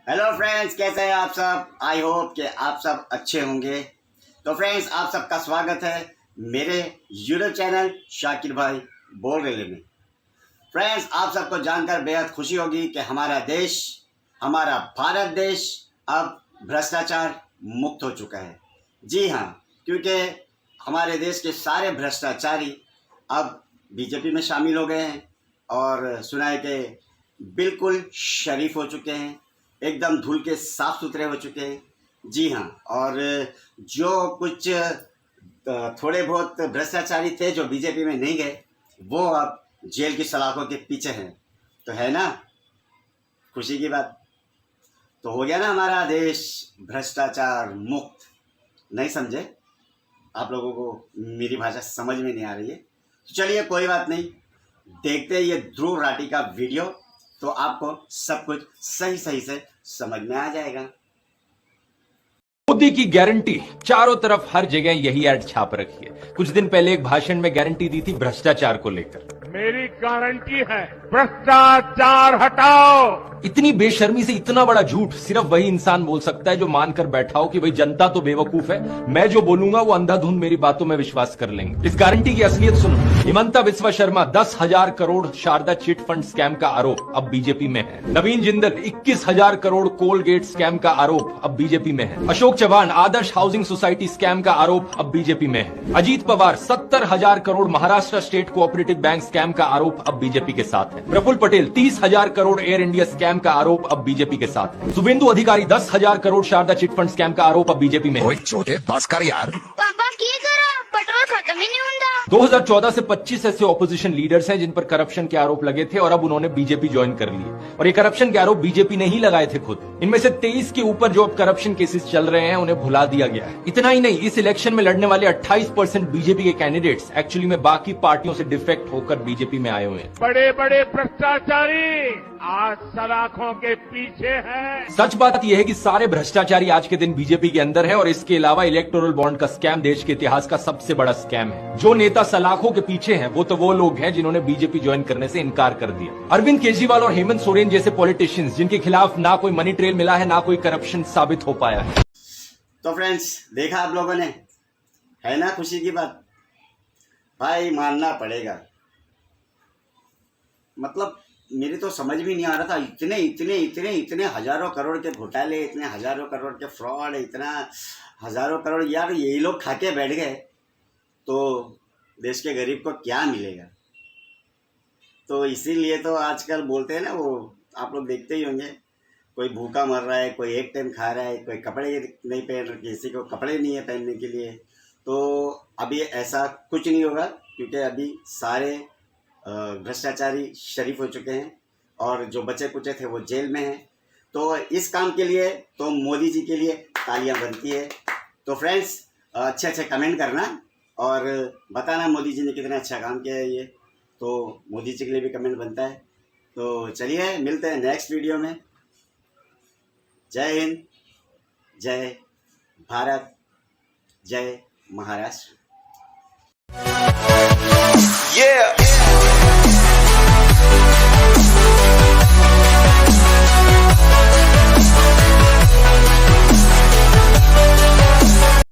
Hello friends, कैसे हैं आप सब। आई होप कि आप सब अच्छे होंगे। तो फ्रेंड्स, आप सबका स्वागत है मेरे यूट्यूब चैनल शाकिर भाई बोल रहे में। फ्रेंड्स, आप सबको जानकर बेहद खुशी होगी कि हमारा देश, हमारा भारत देश अब भ्रष्टाचार मुक्त हो चुका है। जी हाँ, क्योंकि हमारे देश के सारे भ्रष्टाचारी अब बीजेपी में शामिल हो गए हैं और सुना है कि बिल्कुल शरीफ हो चुके हैं, एकदम धुल के साफ सुथरे हो चुके हैं। जी हाँ, और जो कुछ थोड़े बहुत भ्रष्टाचारी थे जो बीजेपी में नहीं गए, वो अब जेल की सलाखों के पीछे हैं। तो है ना खुशी की बात। तो हो गया ना हमारा देश भ्रष्टाचार मुक्त। नहीं समझे? आप लोगों को मेरी भाषा समझ में नहीं आ रही है तो चलिए कोई बात नहीं, देखते हैं ये ध्रुव राठी का वीडियो, तो आपको सब कुछ सही सही से समझ में आ जाएगा। मोदी की गारंटी, चारों तरफ हर जगह यही ऐड छाप रखी है। कुछ दिन पहले एक भाषण में गारंटी दी थी भ्रष्टाचार को लेकर। मेरी गारंटी है, भ्रष्टाचार हटाओ। इतनी बेशर्मी से इतना बड़ा झूठ सिर्फ वही इंसान बोल सकता है जो मानकर बैठा हो कि भाई जनता तो बेवकूफ है, मैं जो बोलूंगा वो अंधाधुंध मेरी बातों में विश्वास कर लेंगे। इस गारंटी की असलियत सुनो। Himanta Biswa Sarma 10,000 crore Saradha chit fund scam का आरोप अब बीजेपी में है। नवीन जिंदल 21,000 करोड़ कोलगेट स्कैम का आरोप अब बीजेपी में है। Ashok Chavan Adarsh housing society scam का आरोप अब बीजेपी में है। Ajit Pawar 70,000 crore Maharashtra state cooperative bank scam का आरोप अब बीजेपी के साथ है। Praful Patel 30,000 crore Air India scam का आरोप अब बीजेपी के साथ है। Suvendu Adhikari 10,000 crore Saradha chit fund scam का आरोप अब बीजेपी में है। छोटे बस कर यार। पापा की करा पेट्रोल खत्म ही नहीं होता। 2014 से 25 ऐसे ऑपोजिशन लीडर्स हैं जिन पर करप्शन के आरोप लगे थे और अब उन्होंने बीजेपी ज्वाइन कर लिए। और ये करप्शन के आरोप बीजेपी ने ही लगाए थे खुद। इनमें से 23 के ऊपर जो अब करप्शन केसेस चल रहे हैं उन्हें भुला दिया गया है। इतना ही नहीं, इस इलेक्शन में लड़ने वाले 28% बीजेपी के कैंडिडेट्स एक्चुअली में बाकी पार्टियों से डिफेक्ट होकर बीजेपी में आए हुए हैं। बड़े बड़े भ्रष्टाचारी आज सलाखों के पीछे हैं। सच बात यह है कि सारे भ्रष्टाचारी आज के दिन बीजेपी के अंदर है और इसके अलावा इलेक्टोरल बॉन्ड का स्कैम देश के इतिहास का सबसे बड़ा स्कैम है। जो नेता सलाखों के पीछे हैं वो तो वो लोग हैं जिन्होंने बीजेपी ज्वाइन करने से इनकार कर दिया। अरविंद केजरीवाल और हेमंत सोरेन जैसे पॉलिटिशियंस जिनके खिलाफ ना कोई मनी ट्रेल मिला है, ना कोई करप्शन साबित हो पाया है। तो फ्रेंड्स, देखा आप लोगों ने, है ना खुशी की बात। भाई मानना पड़ेगा, मतलब मेरी तो समझ भी नहीं आ रहा था। इतने इतने इतने इतने हजारों करोड़ के घोटाले, इतने हजारों करोड़ के फ्रॉड, इतना हजारों करोड़, यार यही लोग खा के बैठ गए तो देश के गरीब को क्या मिलेगा। तो इसीलिए तो आजकल बोलते हैं ना, वो आप लोग देखते ही होंगे, कोई भूखा मर रहा है, कोई एक टाइम खा रहा है, कोई कपड़े नहीं पहन रहे, किसी को कपड़े नहीं है पहनने के लिए। तो अभी ऐसा कुछ नहीं होगा क्योंकि अभी सारे भ्रष्टाचारी शरीफ हो चुके हैं और जो बचे कुचे थे वो जेल में हैं। तो इस काम के लिए तो मोदी जी के लिए तालियां बनती है। तो फ्रेंड्स, अच्छे अच्छे कमेंट करना और बताना मोदी जी ने कितना अच्छा काम किया है। ये तो मोदी जी के लिए भी कमेंट बनता है। तो चलिए मिलते हैं नेक्स्ट वीडियो में। जय हिंद, जय भारत, जय महाराष्ट्र। Yeah.